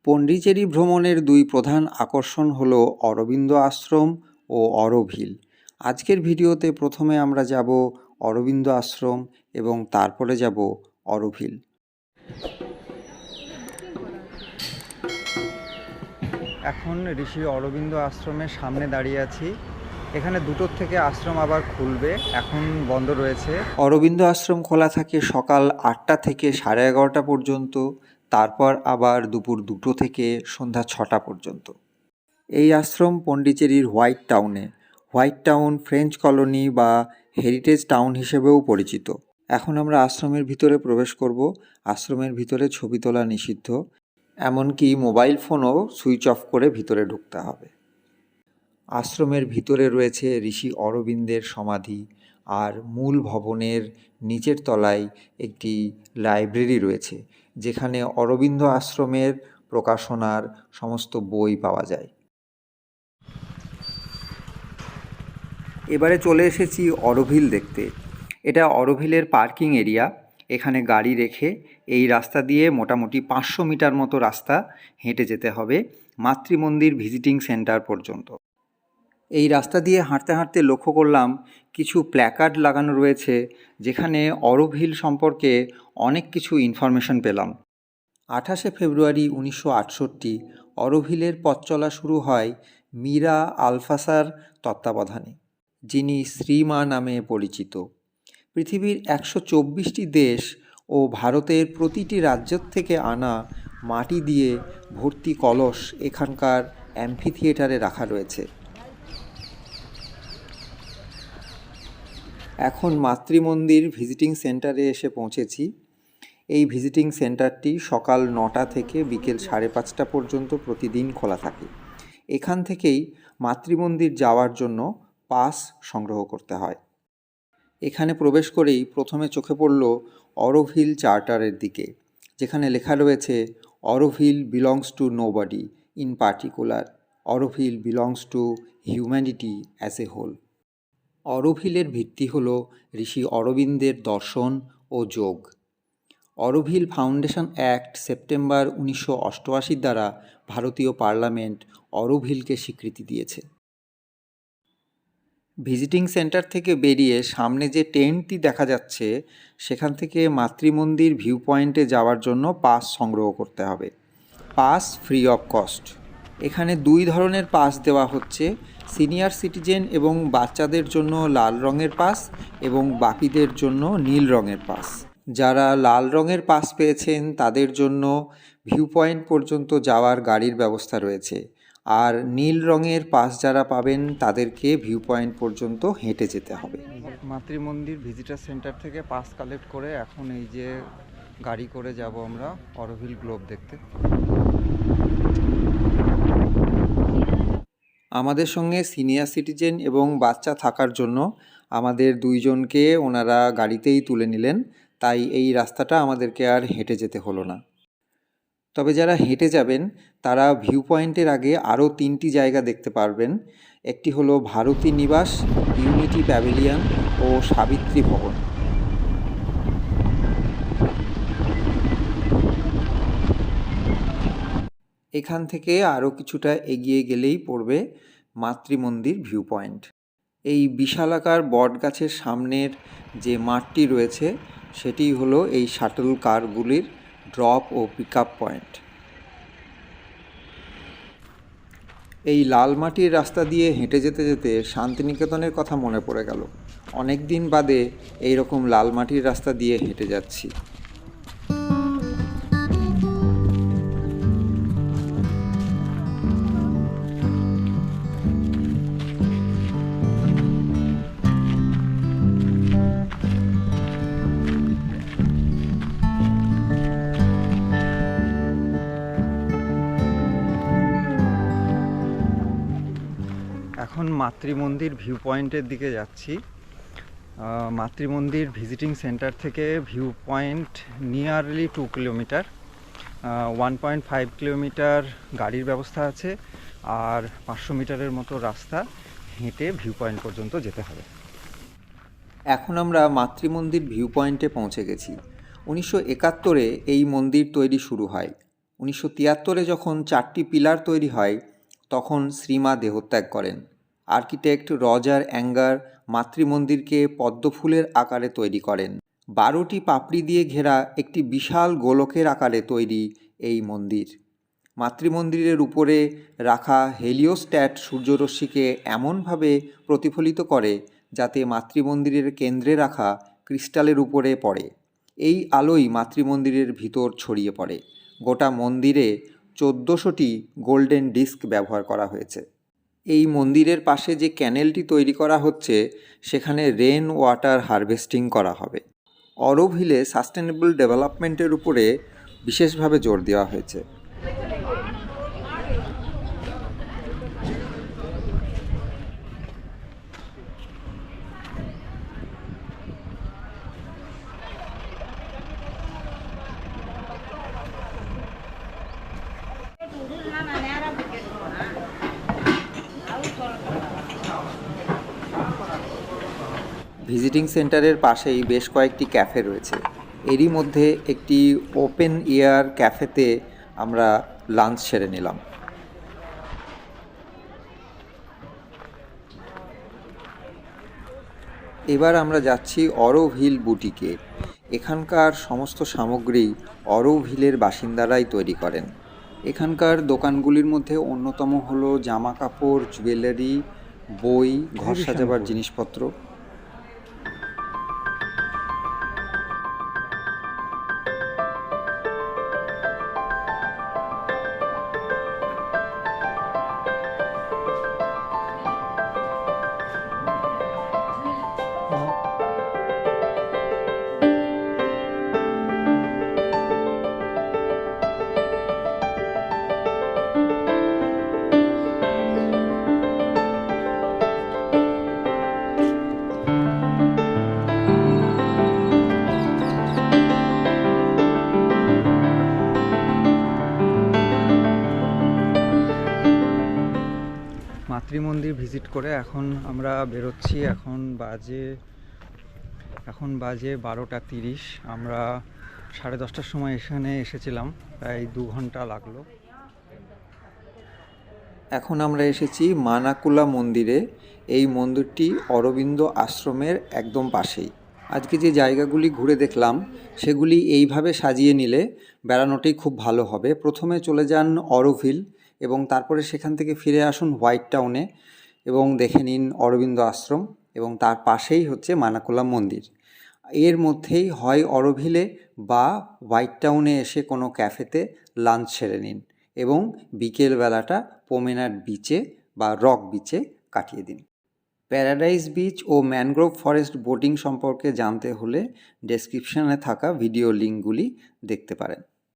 পণ্ডিচেরি ভ্রমণের দুই প্রধান আকর্ষণ হলো অরবিন্দ আশ্রম ও অরোভিল। আজকের ভিডিওতে প্রথমে আমরা যাব অরবিন্দ আশ্রম এবং তারপরে যাব অরোভিল। এখন ঋষি অরবিন্দ আশ্রমের সামনে দাঁড়িয়ে আছি। এখানে দুটোর থেকে আশ্রম আবার খুলবে, এখন বন্ধ রয়েছে। অরবিন্দ আশ্রম খোলা থাকে সকাল 8টা থেকে 11:30 পর্যন্ত, তারপর আবার দুপুর 2টো থেকে সন্ধ্যা 6টা পর্যন্ত। এই আশ্রম পণ্ডিচেরির হোয়াইট টাউনে। হোয়াইট টাউন ফ্রেঞ্চ কলোনি বা হেরিটেজ টাউন হিসেবেও পরিচিত। এখন আমরা আশ্রমের ভিতরে প্রবেশ করব। আশ্রমের ভিতরে ছবি তোলা নিষিদ্ধ, এমনকি মোবাইল ফোনও সুইচ অফ করে ভিতরে ঢুকতে হবে। আশ্রমের ভিতরে রয়েছে ঋষি অরবিন্দের সমাধি, আর মূল ভবনের নিচের তলায় একটি লাইব্রেরি রয়েছে, যেখানে অরবিন্দ আশ্রমের প্রকাশনার সমস্ত বই পাওয়া যায়। এবারে চলে এসেছি অরোভিল দেখতে। এটা অরোভিলের পার্কিং এরিয়া। এখানে গাড়ি রেখে এই রাস্তা দিয়ে মোটামুটি 500 মিটার মতো রাস্তা হেঁটে যেতে হবে মাতৃমন্দির ভিজিটিং সেন্টার পর্যন্ত। এই রাস্তা দিয়ে হাঁটতে হাঁটতে লক্ষ্য করলাম কিছু প্ল্যাকার্ড লাগানো রয়েছে, যেখানে অরোভিল সম্পর্কে অনেক কিছু ইনফরমেশন পেলাম। 28শে ফেব্রুয়ারি 1968 অরোভিলের পথ চলা শুরু হয় মীরা আলফাসার তত্ত্বাবধানে, যিনি শ্রীমা নামে পরিচিত। পৃথিবীর 124টি দেশ ও ভারতের প্রতিটি রাজ্য থেকে আনা মাটি দিয়ে ভর্তি কলস এখানকার অ্যাম্ফিথিয়েটারে রাখা রয়েছে। এখন মাতৃমন্দির ভিজিটিং সেন্টারে এসে পৌঁছেছি। এই ভিজিটিং সেন্টারটি সকাল 9টা থেকে বিকেল 5:30 পর্যন্ত প্রতিদিন খোলা থাকে। এখান থেকেই মাতৃমন্দির যাওয়ার জন্য পাস সংগ্রহ করতে হয়। এখানে প্রবেশ করেই প্রথমে চোখে পড়ল অরোভিল চার্টারের দিকে, যেখানে লেখা রয়েছে Auroville belongs to nobody in particular, Auroville belongs to humanity as a whole. অরোভিলের ভিত্তি হল ঋষি অরবিন্দের দর্শন ও যোগ। অরোভিল ফাউন্ডেশন অ্যাক্ট সেপ্টেম্বর 1988 দ্বারা ভারতীয় পার্লামেন্ট অরোভিলকে স্বীকৃতি দিয়েছে। ভিজিটিং সেন্টার থেকে বেরিয়ে সামনে যে টেন্টটি দেখা যাচ্ছে, সেখান থেকে মাতৃমন্দির ভিউ পয়েন্টে যাওয়ার জন্য পাস সংগ্রহ করতে হবে। Pass free of cost. এখানে দুই ধরনের পাস দেওয়া হচ্ছে, সিনিয়র সিটিজেন এবং বাচ্চাদের জন্য লাল রঙের পাস এবং বাকিদের জন্য নীল রঙের পাস। যারা লাল রঙের পাস পেয়েছেন তাদের জন্য ভিউ পয়েন্ট পর্যন্ত যাওয়ার গাড়ির ব্যবস্থা রয়েছে, আর নীল রঙের পাস যারা পাবেন তাদেরকে ভিউ পয়েন্ট পর্যন্ত হেঁটে যেতে হবে। মাতৃমন্দির ভিজিটার সেন্টার থেকে পাস কালেক্ট করে এখন এই যে গাড়ি করে যাব আমরা অরোভিল গ্লোব দেখতে। আমাদের সঙ্গে সিনিয়র সিটিজেন এবং বাচ্চা থাকার জন্য আমাদের দুইজনকে ওনারা গাড়িতেই তুলে নিলেন, তাই এই রাস্তাটা আমাদেরকে আর হেঁটে যেতে হলো না। তবে যারা হেঁটে যাবেন তারা ভিউ পয়েন্টের আগে আরও 3টি জায়গা দেখতে পারবেন। একটি হলো ভারতী নিবাস, ইউনিটি প্যাভিলিয়ন ও সাবিত্রী ভবন। এখান থেকে আরও কিছুটা এগিয়ে গেলেই পড়বে মাতৃমন্দির ভিউ পয়েন্ট। এই বিশালাকার বট গাছের সামনের যে মাঠটি রয়েছে সেটি হলো এই শাটল কারগুলির ড্রপ ও পিক আপ পয়েন্ট। এই লাল মাটির রাস্তা দিয়ে হেঁটে যেতে যেতে শান্তিনিকেতনের কথা মনে পড়ে গেল। অনেক দিন বাদে এইরকম লাল মাটির রাস্তা দিয়ে হেঁটে যাচ্ছি। এখন মাতৃমন্দির ভিউ পয়েন্টের দিকে যাচ্ছি। মাতৃমন্দির ভিজিটিং সেন্টার থেকে view point nearly 2 kilometre, 1.5 kilometre গাড়ির ব্যবস্থা আছে, আর 500 মিটারের মতো রাস্তা হেঁটে ভিউ পয়েন্ট পর্যন্ত যেতে হবে। এখন আমরা মাতৃমন্দির ভিউ পয়েন্টে পৌঁছে গেছি। 1971-এ এই মন্দির তৈরি শুরু হয়। 1973 যখন 4টি পিলার তৈরি হয় তখন শ্রীমা দেহত্যাগ করেন। আর্কিটেক্ট রজার অ্যাঙ্গার মাতৃমন্দিরকে পদ্মফুলের আকারে তৈরি করেন। 12টি পাপড়ি দিয়ে ঘেরা একটি বিশাল গোলকের আকারে তৈরি এই মন্দির। মাতৃমন্দিরের উপরে রাখা হেলিওস্ট্যাট সূর্যরশ্মিকে এমনভাবে প্রতিফলিত করে যাতে মাতৃমন্দিরের কেন্দ্রে রাখা ক্রিস্টালের উপরে পড়ে। এই আলোই মাতৃমন্দিরের ভিতর ছড়িয়ে পড়ে। গোটা মন্দিরে 1400টি গোল্ডেন ডিস্ক ব্যবহার করা হয়েছে। এই মন্দিরের পাশে যে ক্যানেলটি তৈরি করা হচ্ছে সেখানে রেন ওয়াটার হারভেস্টিং করা হবে। অরোভ হিলে সাস্টেনেবল ডেভেলপমেন্টের উপরে বিশেষভাবে জোর দেওয়া হয়েছে। ভিজিটিং সেন্টারের পাশেই বেশ কয়েকটি ক্যাফে রয়েছে। এরই মধ্যে একটি ওপেন এয়ার ক্যাফেতে আমরা লাঞ্চ সেরে নিলাম। এবার আমরা যাচ্ছি অরোভ হিল বুটিকে। এখানকার সমস্ত সামগ্রী অরোভ হিলের বাসিন্দারাই তৈরি করেন। এখানকার দোকানগুলির মধ্যে অন্যতম হলো জামা কাপড়, জুয়েলারি, বই, ঘর সাজাবার জিনিসপত্র। মাতৃমন্দির ভিজিট করে এখন আমরা বেরোচ্ছি। এখন বাজে 12টা 30। আমরা 10:30টার সময় এখানে এসেছিলাম, প্রায় 2 ঘন্টা লাগলো। এখন আমরা এসেছি মানাকুলা মন্দিরে। এই মন্দিরটি অরবিন্দ আশ্রমের একদম পাশেই। আজকে যে জায়গাগুলি ঘুরে দেখলাম সেগুলি এইভাবে সাজিয়ে নিলে বেড়ানোটাই খুব ভালো হবে। প্রথমে চলে যান অরোভ হিল এবং তারপরে সেখান থেকে ফিরে আসুন হোয়াইট টাউনে এবং দেখে নিন অরবিন্দ আশ্রম, এবং তার পাশেই হচ্ছে মানাকুলা মন্দির। এর মধ্যেই হয় অরোভ হিলে বা হোয়াইট টাউনে এসে কোনো ক্যাফেতে লাঞ্চ সেরে নিন এবং বিকেলবেলাটা প্রমেনাড বিচে বা রক বিচে কাটিয়ে দিন। প্যারাডাইস বিচ ও ম্যানগ্রোভ ফরেস্ট বোটিং সম্পর্কে জানতে হলে ডেসক্রিপশনে থাকা ভিডিও লিঙ্কগুলি দেখতে পারেন।